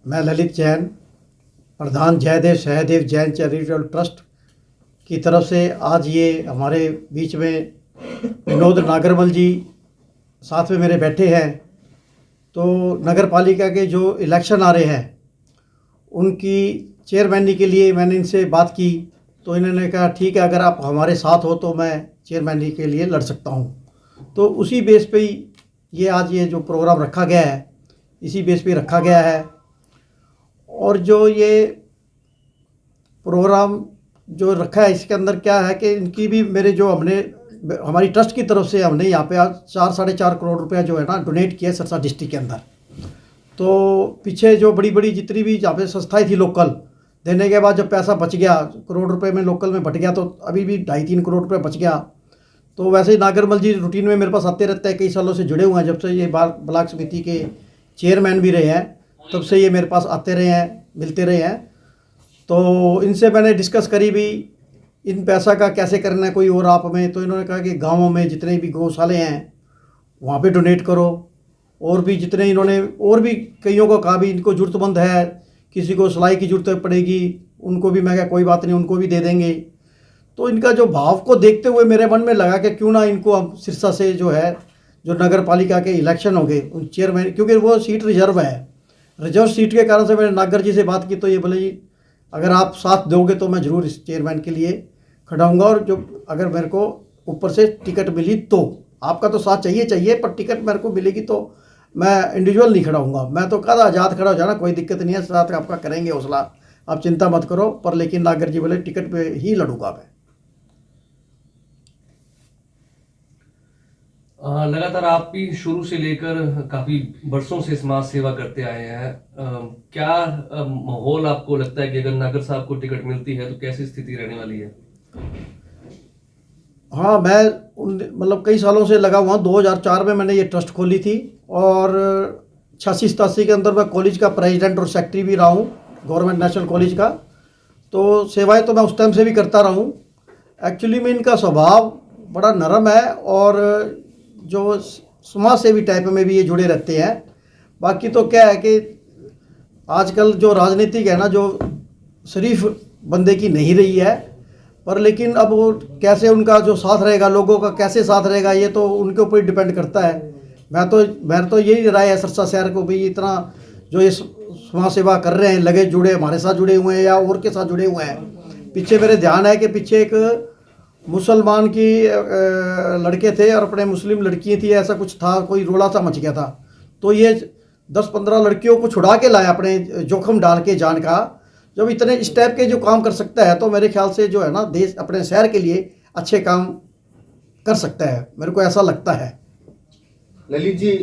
मैं ललित जैन, प्रधान Jaydev Sahdev Jain charitable trust की तरफ से आज ये हमारे बीच में विनोद नागरमल जी साथ में मेरे बैठे हैं। तो नगर पालिका के जो इलेक्शन आ रहे हैं उनकी चेयरमैनी के लिए मैंने इनसे बात की, तो इन्होंने कहा ठीक है, अगर आप हमारे साथ हो तो मैं चेयरमैनी के लिए लड़ सकता हूँ। तो उसी बेस पे ही ये आज ये जो प्रोग्राम रखा गया है, इसी बेस पे रखा गया है। और जो ये प्रोग्राम जो रखा है इसके अंदर क्या है कि इनकी भी मेरे जो हमारी ट्रस्ट की तरफ से हमने यहाँ पे आज 4-4.5 करोड़ रुपया जो है ना डोनेट किया सिरसा डिस्ट्रिक्ट के अंदर। तो पीछे जो बड़ी बड़ी जितनी भी यहाँ पे संस्थाएं थी लोकल, देने के बाद जब पैसा बच गया, करोड़ रुपए में लोकल में बट गया, तो अभी भी 2.5-3 करोड़ रुपए बच गया। तो वैसे ही नागरमल जी रूटीन में मेरे पास आते रहते हैं, कई सालों से जुड़े हुए हैं, जब से ये ब्लॉक समिति के चेयरमैन भी रहे हैं तब से ये मेरे पास आते रहे हैं, मिलते रहे हैं। तो इनसे मैंने डिस्कस करी भी इन पैसा का कैसे करना है कोई और आप में। तो इन्होंने कहा कि गाँवों में जितने भी गौशाले हैं वहाँ पे डोनेट करो, और भी जितने इन्होंने और भी कईयों को कहा भी इनको ज़रूरतमंद है, किसी को सिलाई की ज़रूरत पड़ेगी उनको भी, मैं कहा कोई बात नहीं, उनको भी दे देंगे। तो इनका जो भाव को देखते हुए मेरे मन में लगा कि क्यों ना इनको हम सिरसा से जो है जो नगर पालिका के इलेक्शन होंगे उन चेयरमैन, क्योंकि वो सीट रिजर्व है, रिजर्व सीट के कारण से मैंने नागर जी से बात की। तो ये बोले जी अगर आप साथ दोगे तो मैं ज़रूर इस चेयरमैन के लिए खड़ा हूँगा, और जो अगर मेरे को ऊपर से टिकट मिली तो आपका तो साथ चाहिए, पर टिकट मेरे को मिलेगी तो मैं इंडिविजुअल नहीं खड़ा हूँगा। मैं तो कहा आज़ाद खड़ा हो जाना, कोई दिक्कत नहीं है, साथ आपका करेंगे हौसला, आप चिंता मत करो। पर लेकिन नागर जी बोले टिकट पे ही लड़ूंगा मैं। लगातार आप भी शुरू से लेकर काफी बरसों से समाज सेवा करते आए हैं। क्या माहौल आपको लगता है कि अगर नागर साहब को टिकट मिलती है तो कैसी स्थिति रहने वाली है? हाँ, मैं मतलब कई सालों से लगा हुआ। 2004 में मैंने ये ट्रस्ट खोली थी, और 86-87 के अंदर मैं कॉलेज का प्रेसिडेंट और सेक्रेटरी भी रहा हूँ, गवर्नमेंट नेशनल कॉलेज का। तो सेवाएं तो मैं उस टाइम से भी करता रहा हूँ। एक्चुअली में इनका स्वभाव बड़ा नरम है, और जो समाज सेवी टाइप में भी ये जुड़े रहते हैं। बाकी तो क्या है कि आजकल जो राजनीतिक है ना, जो शरीफ बंदे की नहीं रही है, पर लेकिन अब वो कैसे उनका जो साथ रहेगा, लोगों का कैसे साथ रहेगा, ये तो उनके ऊपर ही डिपेंड करता है। मैं तो यही राय है सिरसा शहर को भी, इतना जो ये समाज सेवा कर रहे हैं, लगे जुड़े, हमारे साथ जुड़े हुए हैं या और के साथ जुड़े हुए हैं। पीछे मेरे ध्यान है कि पीछे एक मुसलमान की लड़के थे और अपने मुस्लिम लड़की थी, ऐसा कुछ था, कोई रोला सा मच गया था। तो ये 10-15 लड़कियों को छुड़ा के लाया अपने जोखिम डाल के जान का। जब इतने इस टाइप के जो काम कर सकता है तो मेरे ख्याल से जो है ना देश अपने शहर के लिए अच्छे काम कर सकता है, मेरे को ऐसा लगता है। ललित जी,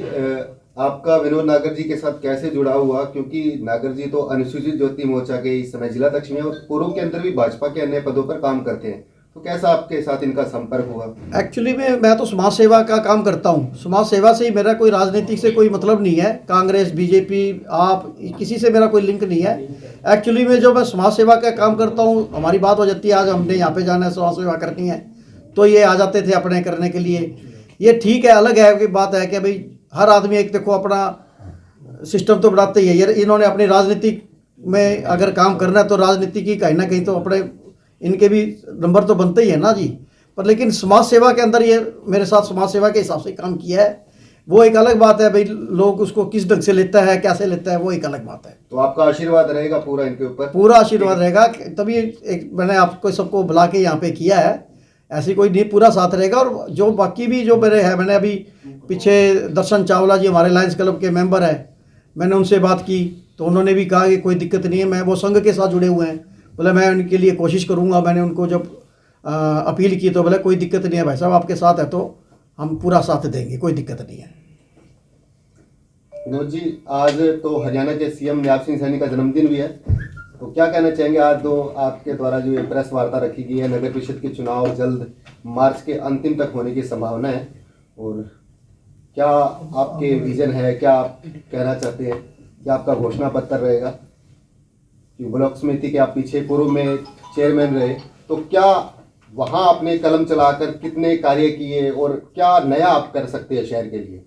आपका विनोद नागर जी के साथ कैसे जुड़ा हुआ? क्योंकि नागर जी तो अनुसूचित जाति मोर्चा के इस समय जिला अध्यक्ष में, और पूर्व के अंदर भी भाजपा के अन्य पदों पर काम करते हैं, तो कैसा आपके साथ इनका संपर्क हुआ? एक्चुअली में मैं तो समाज सेवा का काम करता हूँ, समाज सेवा से ही मेरा कोई राजनीतिक से कोई मतलब नहीं है, कांग्रेस बीजेपी आप किसी से मेरा कोई लिंक नहीं है। एक्चुअली में जो मैं समाज सेवा का काम करता हूँ, हमारी बात हो जाती है आज हमने यहाँ पे जाना है समाज सेवा करनी है, तो ये आ जाते थे अपने करने के लिए। ये ठीक है, अलग है कि बात है कि भाई हर आदमी एक देखो अपना सिस्टम तो बनाते ही है। ये इन्होंने अपनी राजनीतिक में अगर काम करना है तो राजनीति की कहीं ना कहीं तो अपने इनके भी नंबर तो बनते ही है ना जी। पर लेकिन समाज सेवा के अंदर ये मेरे साथ समाज सेवा के हिसाब से काम किया है, वो एक अलग बात है। भाई लोग उसको किस ढंग से लेता है, कैसे लेता है, वो एक अलग बात है। तो आपका आशीर्वाद रहेगा पूरा इनके ऊपर? पूरा आशीर्वाद रहेगा, तभी एक मैंने आपको सबको बुला के यहाँ पे किया है, ऐसी कोई नहीं, पूरा साथ रहेगा। और जो बाकी भी जो मेरे हैं, मैंने अभी पीछे दर्शन चावला जी हमारे लायंस क्लब के मेंबर है, मैंने उनसे बात की तो उन्होंने भी कहा कि कोई दिक्कत नहीं है, मैं वो संघ के साथ जुड़े हुए हैं, बोले मैं उनके लिए कोशिश करूँगा। मैंने उनको जब अपील की तो बोले कोई दिक्कत नहीं है भाई साहब, आपके साथ है तो हम पूरा साथ देंगे, कोई दिक्कत नहीं है। विनोद जी, आज तो हरियाणा के सीएम नवाब सिंह सैनी का जन्मदिन भी है, तो क्या कहना चाहेंगे? आज तो आपके द्वारा जो ये प्रेस वार्ता रखी गई है, नगर परिषद के चुनाव जल्द मार्च के अंतिम तक होने की संभावना है, और क्या आपके विजन है, क्या आप कहना चाहते हैं? क्या आपका घोषणा पत्र रहेगा? ब्लॉक समिति के आप पीछे पूर्व में चेयरमैन रहे, तो क्या वहाँ अपने कलम चलाकर कितने कार्य किए और क्या नया आप कर सकते हैं शहर के लिए?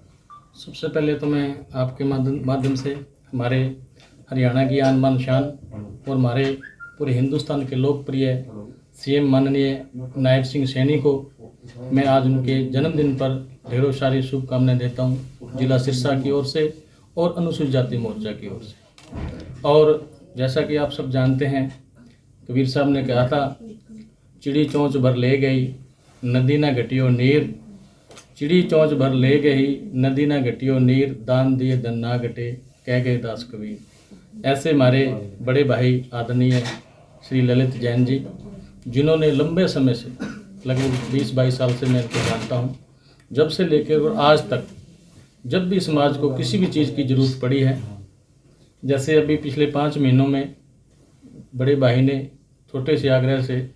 सबसे पहले तो मैं आपके माध्यम से हमारे हरियाणा की आन बान शान और हमारे पूरे हिंदुस्तान के लोकप्रिय सीएम माननीय नायब सिंह सैनी को मैं आज उनके जन्मदिन पर ढेरों सारी शुभकामनाएं देता हूं, जिला सिरसा की ओर से और अनुसूचित जाति मोर्चा की ओर से। और जैसा कि आप सब जानते हैं, कबीर साहब ने कहा था, चिड़ी चोंच भर ले गई नदी ना घटियो नीर, चिड़ी चोंच भर ले गई नदी ना घटियो नीर, दान दिए धन ना घटे कह गए दास कबीर। ऐसे हमारे बड़े भाई आदरणीय श्री ललित जैन जी, जिन्होंने लंबे समय से लगभग 20-22 साल से मैं इनको जानता हूँ, जब से लेकर और आज तक जब भी समाज को किसी भी चीज़ की ज़रूरत पड़ी है, जैसे अभी पिछले 5 महीनों में बड़े भाई ने छोटे से आग्रह से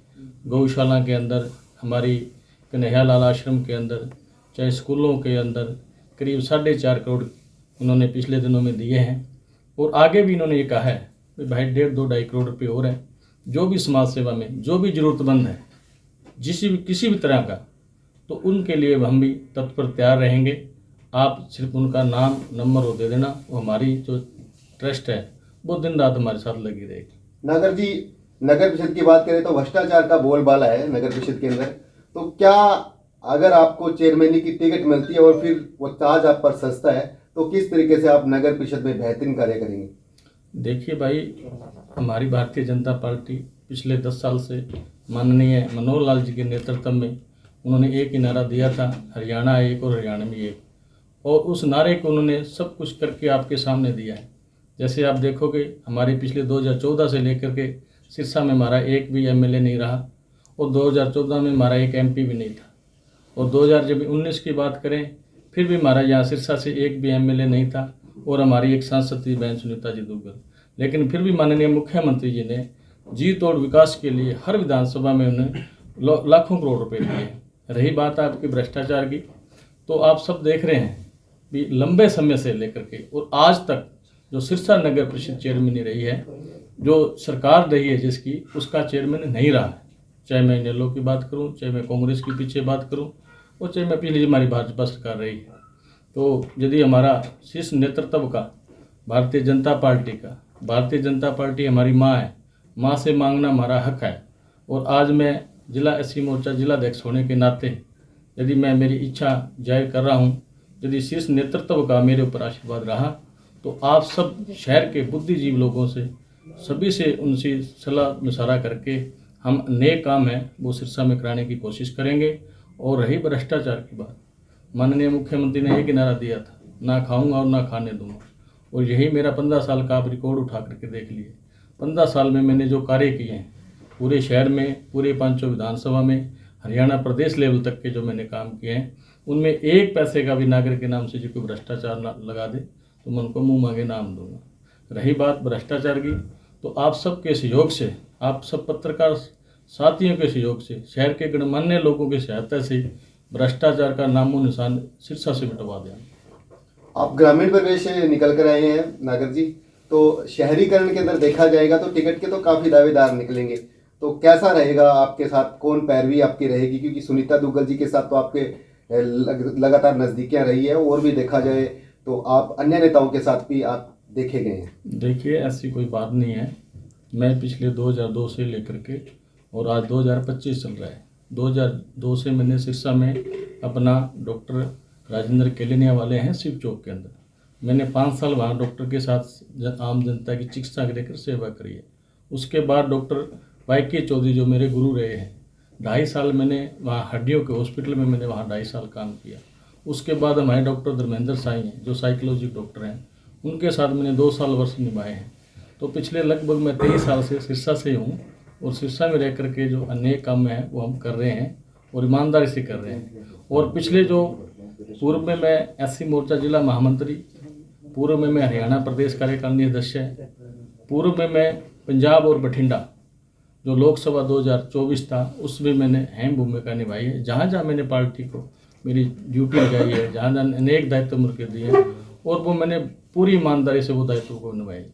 गौशाला के अंदर, हमारी कन्हैया लाल आश्रम के अंदर, चाहे स्कूलों के अंदर करीब 4.5 करोड़ उन्होंने पिछले दिनों में दिए हैं। और आगे भी इन्होंने ये कहा है कि भाई 1.5-2 करोड़ रुपये और हैं, जो भी समाज सेवा में जो भी ज़रूरतमंद है किसी भी तरह का, तो उनके लिए हम भी तत्पर तैयार रहेंगे। आप सिर्फ उनका नाम नंबर वो दे देना, वो हमारी जो ट्रस्ट है वो दिन रात हमारे साथ लगी रहेगी। नागर जी, नगर परिषद की बात करें तो भ्रष्टाचार का बोलबाला है नगर परिषद के अंदर। तो क्या अगर आपको चेयरमैनी की टिकट मिलती है और फिर वो ताज आप पर सस्ता है, तो किस तरीके से आप नगर परिषद में बेहतरीन कार्य करेंगे? देखिए भाई, हमारी भारतीय जनता पार्टी पिछले 10 साल से माननीय मनोहर लाल जी के नेतृत्व में उन्होंने एक ही नारा दिया था, हरियाणा एक और हरियाणा में एक, और उस नारे को उन्होंने सब कुछ करके आपके सामने दिया है। जैसे आप देखोगे, हमारे पिछले 2014 से लेकर के सिरसा में हमारा एक भी एमएलए नहीं रहा, और 2014 में हमारा एक एमपी भी नहीं था, और 2019 की बात करें फिर भी हमारा यहाँ सिरसा से एक भी एमएलए नहीं था, और हमारी एक सांसद थी बहन सुनीता जी दुग्गल। लेकिन फिर भी माननीय मुख्यमंत्री जी ने जी तोड़ विकास के लिए हर विधानसभा में उन्हें लाखों करोड़ रुपए दिए। रही बात आपकी भ्रष्टाचार की, तो आप सब देख रहे हैं भी लंबे समय से लेकर के और आज तक जो सिरसा नगर परिषद चेयरमैन रही है, जो सरकार रही है जिसकी, उसका चेयरमैन नहीं रहा है। चाहे मैं इनेलो की बात करूं, चाहे मैं कांग्रेस के पीछे बात करूं, और चाहे मैं पिछली हमारी भाजपा सरकार रही है। तो यदि हमारा शीर्ष नेतृत्व का भारतीय जनता पार्टी हमारी माँ है, माँ से मांगना हमारा हक है। और आज मैं जिला एससी मोर्चा जिलाध्यक्ष होने के नाते यदि मैं मेरी इच्छा जाहिर कर रहा हूँ, यदि शीर्ष नेतृत्व का मेरे ऊपर आशीर्वाद रहा, तो आप सब शहर के बुद्धिजीवी लोगों से, सभी से उनसे सलाह मशवरा करके हम नए काम हैं वो सिरसा में कराने की कोशिश करेंगे। और रही भ्रष्टाचार की बात, माननीय मुख्यमंत्री ने एक ही नारा दिया था, ना खाऊंगा और ना खाने दूंगा, और यही मेरा 15 साल का आप रिकॉर्ड उठा करके देख लिए। 15 साल में मैंने जो कार्य किए हैं पूरे शहर में, पूरे 5 विधानसभा में, हरियाणा प्रदेश लेवल तक के जो मैंने काम किए हैं, उनमें 1 पैसे का भी नागरिक के नाम से जो कोई भ्रष्टाचार लगा दे तो मैं उनको मुँह मांगे नाम दूंगा। रही बात भ्रष्टाचार की, तो आप सबके सहयोग से, आप सब पत्रकार साथियों के सहयोग से, शहर के गणमान्य लोगों की सहायता से भ्रष्टाचार का नामो निशान सिरसा से मिटवा दें। आप ग्रामीण परिवेश से निकल कर आए हैं नागर जी, तो शहरीकरण के अंदर देखा जाएगा तो टिकट के तो काफ़ी दावेदार निकलेंगे, तो कैसा रहेगा आपके साथ, कौन पैरवी आपकी रहेगी? क्योंकि सुनीता दुग्गल जी के साथ तो आपके लगातार नज़दीकियाँ रही है, और भी देखा जाए तो आप अन्य नेताओं के साथ भी आप देखे गए हैं। देखिए, ऐसी कोई बात नहीं है। मैं पिछले 2002 से लेकर के और आज 2025 चल रहा है, 2002 से मैंने सिरसा में अपना डॉक्टर राजेंद्र केलेनिया वाले हैं शिव चौक के अंदर, मैंने 5 साल वहाँ डॉक्टर के साथ आम जनता की चिकित्सा के लेकर सेवा करी है। उसके बाद डॉक्टर YK चौधरी जो मेरे गुरु रहे हैं, 2.5 साल मैंने वहाँ हड्डियों के हॉस्पिटल में मैंने वहाँ 2.5 साल काम किया। उसके बाद हमारे डॉक्टर धर्मेंद्र साई हैं जो साइकोलॉजी डॉक्टर हैं, उनके साथ मैंने 2 साल वर्ष निभाए हैं। तो पिछले लगभग मैं 23 साल से सिरसा से हूँ, और सिरसा में रह कर के जो अनेक काम हैं वो हम कर रहे हैं और ईमानदारी से कर रहे हैं। और पिछले जो पूर्व में मैं एससी मोर्चा जिला महामंत्री, पूर्व में मैं हरियाणा प्रदेश कार्यकारिणी अध्यक्ष, पूर्व में मैं पंजाब और बठिंडा जो लोकसभा 2024 था उसमें मैंने अहम भूमिका निभाई है। जहाँ जहाँ मैंने पार्टी को मेरी ड्यूटी लगाई है, जहाँ जहाँ अनेक दायित्व मुझे दिए, और वो मैंने पूरी ईमानदारी से वो दायित्व को निभाए।